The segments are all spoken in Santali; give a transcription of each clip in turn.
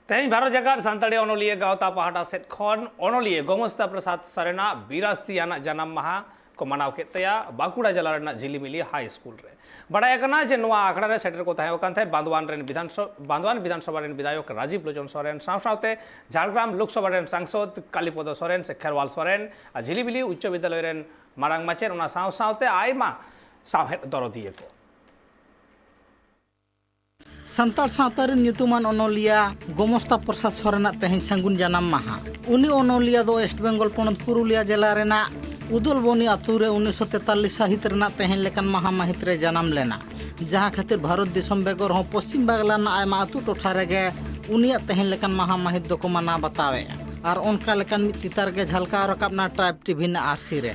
तेज भारत जगत सानताड़ी अनलिया गावता पहाटा सेट खन अनलिया गोमस्ता प्रसाद सरेना 82 आना जन्म माहा को मनाव केतया बांकुड़ा जिला रेना झिलिमिली हाई स्कूल रे बड़ाय कना जे नोआ आखड़ा रे सेटर को ताहे ओकान थे बांदवान विधानसभा रेन विधायक राजीव लोचन सोरेन सावसावते झारग्राम लोकसभा रेन सांसद कालीपद सोरेन से खेरवाल सोरेन आ झिलिमिली उच्च विद्यालय रेन मारांग माचेर ओना सावसावते आयमा सावहेद दरदिये को संतार सावतारेन ᱧᱩᱛᱩᱢᱟᱱ ᱚᱱᱚᱞᱤᱭᱟᱹ गोमस्ता प्रसाद सोरेन तेहें सांगुन जन्म माहा उनी अनलिया दो वेस्ट बेंगल पनत पुरुलिया जिला रेना उदलबनी आतु रे 1943 साहित रेना तेहें लेकान माहा माहित रे जन्म लेना जहां खातिर भारत दिसम बेगर हो पश्चिम बांग्लाना आयमा आतु टोठा रेगे उनिया तेहें लेकान माहा माहित दो को मना बतावे और उनका लेकान मिट चितार के झलका रकाबना ट्राइब टीवी ना आरसी रे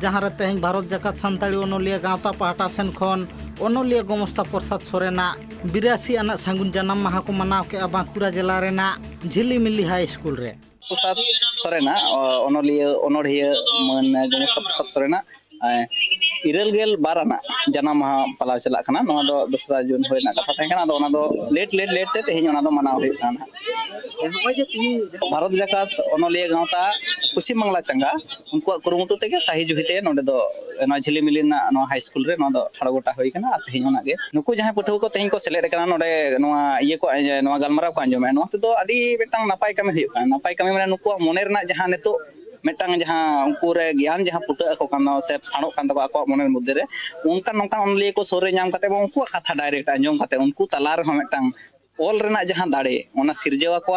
जहां रे तेहें भारत जकात सानताड़ी अनलिया गावता पाहटा सेन खन अनलिया गोमस्ता प्रसाद सोरेना 82 आना सांगुन जन्म माहा को मनाव के बांकुड़ा जिला रेना झिलिमिली हाई स्कूल रे प्रसाद सोरेना अनलिया अनड़िया मन गोमस्ता प्रसाद सोरेना इरल गेल बाराना जन्म माहा पला चला खाना नोआ दो दसरा जून होइना कथा थाय खाना दो ओना दो लेट ते तेहिं ओना दो मनाव होय खाना भारत जकात अनलिया गावता पश्चिम बांग्ला चंगा उनको कुरुमुटु तेगे साही जुहिते नोडे दो ना झिलिमिली ना नो हाई स्कूल रे नो दो ठाड़ो गोटा होय खाना तेहिं ओना गे नुकु जहां पठो को तेहिं को सेलेक्ट खाना नोडे नोआ इये को नोआ गलमाराव को अंजमे नो तो अडी बेटांग नापाय कमी होय खाना नापाय कमी माने नुकु मोने रना जहां नेतो मेटांग जहां उनको रे ज्ञान जहां पुटा को काना से साणो कान तको आको मोने मध्य रे उनका नोका अनलिया को सोरे नाम काते उनको कथा डायरेक्ट अंजम काते उनको तला रे मेटांग ऑल रेना जहां दाड़े ओना सिरजेवा को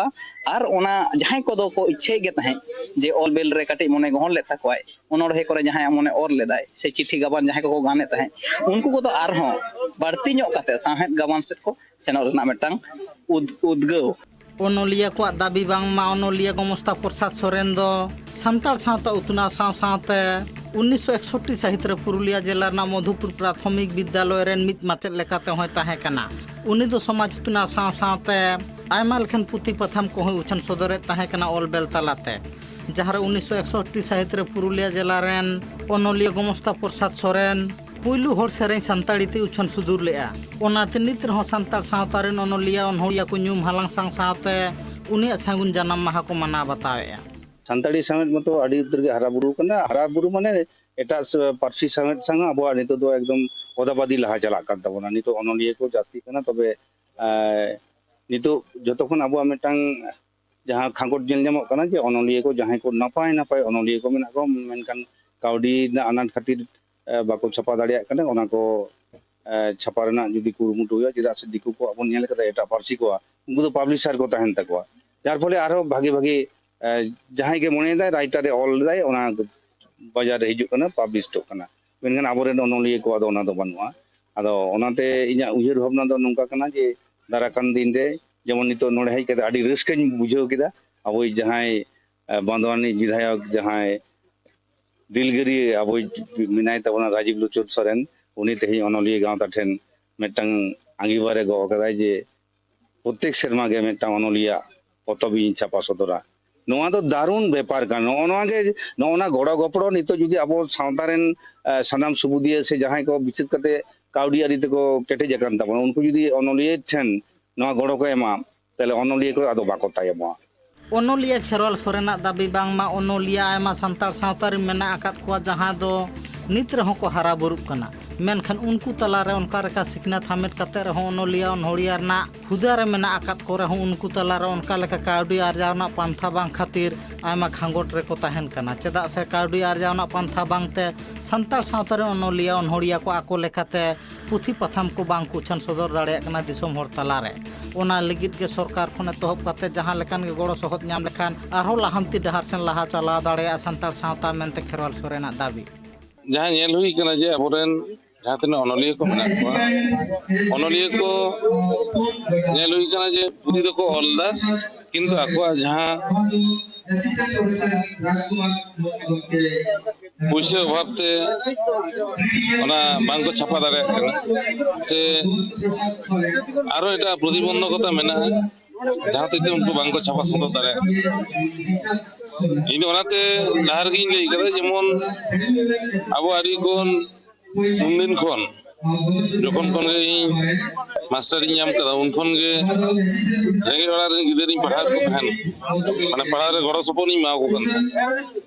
आर ओना जहां को दो को इच्छे गे तहे जे ऑल बेल रे काटे मोने गहन ले ताकोय ओनोड़े करे जहां मोने और लेदाय से चिठी गबान जहां को गाने तहे उनको को तो आर हो बाड़ती ᱧᱚᱜ काते साहेब गबान से को सेनो रेना मेटांग उद्गव अनलिया को दाबी बांगमा अनलिया गोमस्ता प्रसाद सोरेन दो संतार सावता उतना सावते 1961 साहित रे पुरुलिया जिला ना मधुपुर प्राथमिक विद्यालय रेन मित माचेद लेकाते होय ताहे कना उनी दो समाज उतना सावते आयमा लेखन पुथि पथाम को होय उछन सदरे ताहे कना ऑल बेल तालाते जहां 1961 साहित रे पुरुलिया जिला रेन अनलिया गोमस्ता प्रसाद सोरेन पुइलु हर सेरें सानताड़ी ते उछन सुदूर लेआ ओनाते नित रह सानतार सावतारेन अनलिया अनहोड़िया को न्यूम हालांग सांग सावते उनिया सांगुन जन्म माहा को मना बतावे सानताड़ी समेत मतो आडी उतर के हराबुरु कना हराबुरु माने एटा पार्सी समेत संग अबो नितो दो एकदम ओदाबादी लहा चला कान तबोना नितो अनलिया को जास्ती कना तबे नितो जतखन अबो मेटांग जहां खांगोट जेल जमो कना जे अनलिया को जहां को नपाय नपाय अनलिया को मेना को मेनकान काउडी ना अनान खातिर बाको छापा दाड़िया कने ओना को छापा रेना जुदी कुरुमुटु हुआ जेदा से दिकु को अपन नेल कदा एटा पार्सी को उनको तो पब्लिशर को तहन तकवा जार फले आरो भागे भागे जहां के मने दा राइटर ऑल दाय ओना बाजार रे हिजु कना पब्लिश तो कना मेनगन आबोरेन अनलिया को आदो ओना दो बनुआ आदो ओनाते इया उहिर भावना दो नोंका कना जे दाराकान दिन रे जेमन नितो नोडे हाई के आडी रिस्कन बुझाव केदा अबो जहां बांदवानी विधायक जहां दिलगिरी अब मिनाय तबना राजीव लोचन सोरेन उनी तेही अनलिया गावता ठेन मेटांग आंगीबारे गो कदाय जे प्रत्येक शर्मा गे मेटांग अनलिया पतबी छापा सदरा नोआ तो दारुण व्यापार का नोआ के नोना गड़ो गपड़ो नितो जुदी अब सावतारेन सानाम सुबुदिया से जहां को विशेष करते काउडियारी तको केटे जकान तबन उनको जुदी अनलिया ठेन नोआ गड़ो को एमा तले अनलिया को आदो बाको तायमा अनलिया खेरवाल सोरेना दाबी बांगमा अनलिया आयमा संतार सावतारी मेना आकात को जहां दो नित रहो को हरा बुरुक कना मेनखान उनको तलारे उनका रेखा सिखनात हामेट कते रहो अनलिया अनहोड़िया ना खुदारे मेना आकात को रहो उनको तलारे उनका लेका काउडी आरजावना पांथा बांग खातिर आयमा खांगोट रे को ताहेन कना चेदा से काउडी आरजावना पांथा बांगते संतार सावतारे अनलिया अनहोड़िया को आको लेखाते पुथि पथाम को बांग कुछन सदर दाड़े कना दिसोम हर तलारे ओना लिगित के सरकार खने तहब काते जहां लेकान के गड़ो सहत ᱧᱟᱢ लेखान आरो लाहांती डहार सेन लाहा चला दाड़े संतार सावता मेनते खेरवाल सोरेना दाबी जहां नेल हुई कना जे अबोरेन जहां तने अनलिया को मेना को अनलिया को नेल हुई कना जे पुथि दो को ऑलदा किंतु आको जहां पुसे अभावते ओना बांको छापा दाड़े कना से आरो एटा प्रतिबंधकता मेना जहां तक उनको बांको छापा सदर दाड़े इन ओनाते लाहार गिन लई कदा जेमन आबो आरी कोन उनदिन खन যখন কোন মাস্টারিᱧ ᱧᱟᱢ ᱠᱟᱫᱟ ᱩᱱ ᱠᱷᱚᱱ ᱜᱮ ᱨᱮᱸᱜᱮᱡ ᱚᱲᱟᱜ ᱨᱮᱱ ᱜᱤᱫᱽᱨᱟᱹᱧ ᱯᱟᱲᱦᱟᱣ ᱠᱚ ᱛᱟᱦᱮᱱ ᱢᱟᱱᱮ ᱯᱟᱲᱦᱟᱣ ᱨᱮ ᱜᱚᱲᱚ ᱥᱚᱯᱚᱦᱚᱫ ᱤᱧ ᱮᱢᱟ ᱠᱚ ᱠᱟᱱ ᱛᱟᱦᱮᱸ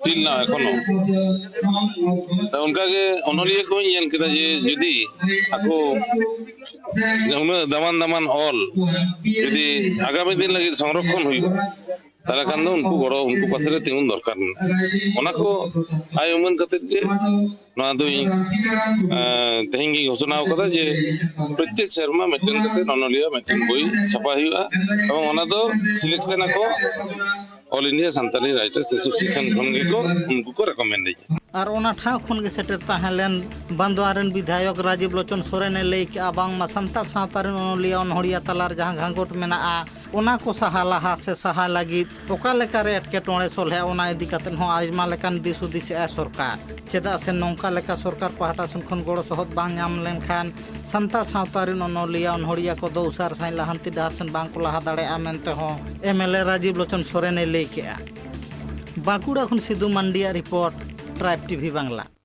ᱛᱤᱞ ᱱᱟ ᱮᱠᱷᱚᱱᱳ ᱚᱱᱠᱟᱜᱮ ᱚᱱᱚᱞᱤᱭᱟᱹ ᱠᱚᱧ ᱧᱮᱞ ᱠᱮᱫᱟ ᱡᱮ ᱡᱩᱫᱤ ᱟᱠᱚ ᱩᱱᱟᱹᱜ ᱫᱟᱢᱟᱱ ᱚᱞ ᱡᱩᱫᱤ ᱟᱜᱟᱢী ᱫᱤᱱ ᱞᱟᱹᱜᱤᱫ ᱥᱚᱝᱨᱚᱠᱷᱚᱱ ᱦᱩᱭᱩᱜᱼᱟ তাহলে খান উনকু গড় উনকু পাশে তিগুন দরকার ওনা কো আই উমান কাতে গে নয়া দুই তেহিং গি ঘোষণা করা যে প্রত্যেক শর্মা মেটেন কাতে অনলিয়া মেটেন বই ছাপা হইয়া এবং ওনা তো সিলেকশন আকো all India Santali writers association খন গে কো উনকু কো রেকমেন্ড আর ওনা ঠাও খন গে সেটের তাহেলেন বান্দোয়া রেন বিধায়ক রাজীব লোচন সোরেনে ᱞᱟᱹᱭ ᱠᱮᱜᱼᱟ ᱵᱟᱝᱢᱟ ᱥᱟᱱᱛᱟᱲ ᱥᱟᱶᱛᱟ ᱨᱮᱱ ᱚᱱᱚᱞᱤᱭᱟᱹ ᱚᱱᱚᱲᱦᱤᱭᱟᱹ ᱛᱟᱞᱟᱨ ᱡᱟᱦᱟᱸ ᱜᱷᱟᱸᱜᱚᱴ ᱢᱮᱱᱟᱜᱼᱟ ᱚᱱᱟ ᱠᱚ ᱥᱟᱦᱟ ᱞᱟᱦᱟ ᱥᱮ ᱥᱟᱦᱟ ᱞᱟᱹᱜᱤᱫ ᱚᱠᱟ ᱞᱮᱠᱟᱨᱮ ᱮᱴᱠᱮᱴᱚᱬᱮ ᱥᱚᱞᱦᱮ ᱚᱱᱟ ᱤᱫᱤ ᱠᱟᱛᱮᱫ ᱦᱚᱸ ᱟᱭᱢᱟ ᱞᱮᱠᱟᱱ ᱫᱤᱥ ᱦᱩᱫᱤᱥᱮᱜᱼᱟ ᱥᱚᱨᱠᱟর ᱪᱮᱫᱟᱜ ᱥᱮ ᱱᱚᱝᱠᱟ ᱞᱮᱠᱟ ᱥᱚᱨᱠᱟর ᱯᱟᱦᱴᱟ ᱥᱮᱱ ᱠᱷᱚᱱ ᱜᱚᱲᱚ ᱥᱚᱦᱚᱫ ᱵᱟᱝ ᱧᱟᱢ ᱞᱮᱱᱠᱷᱟᱱ ᱥᱟᱱᱛᱟᱲ ᱥᱟᱶᱛᱟ ᱨᱮᱱ ᱚᱱᱚᱞᱤᱭᱟᱹ ᱚᱱᱚᱲᱦᱤᱭᱟᱹ ᱠᱚᱫᱚ ᱩᱥᱟᱹᱨᱟ ᱥᱟᱺᱦᱤᱡ ᱞᱟᱦᱟᱱᱛᱤ ᱰᱟᱦᱟᱨ ᱥᱮᱱ ᱵᱟᱝ ᱠᱚ ᱞᱟᱦᱟ ᱫᱟᱲᱮᱭᱟᱜᱼᱟ ᱢᱮᱱᱛᱮ ᱦᱚᱸ MLA ᱨᱟᱡীᱵ ᱞᱳᱪᱚᱱ ᱥᱚᱨᱮᱱᱮ ᱞᱟᱹᱭ ᱠᱮᱜᱼᱟ। বাঁকুড়া ᱠᱷᱚᱱ ᱥᱤᱫᱩ ᱢᱟᱱᱰᱤᱭᱟᱜ ᱨᱤᱯᱳᱨᱴ ᱴᱨᱟᱭᱤᱵ ᱴᱤভি ᱵᱟᱝᱞᱟ।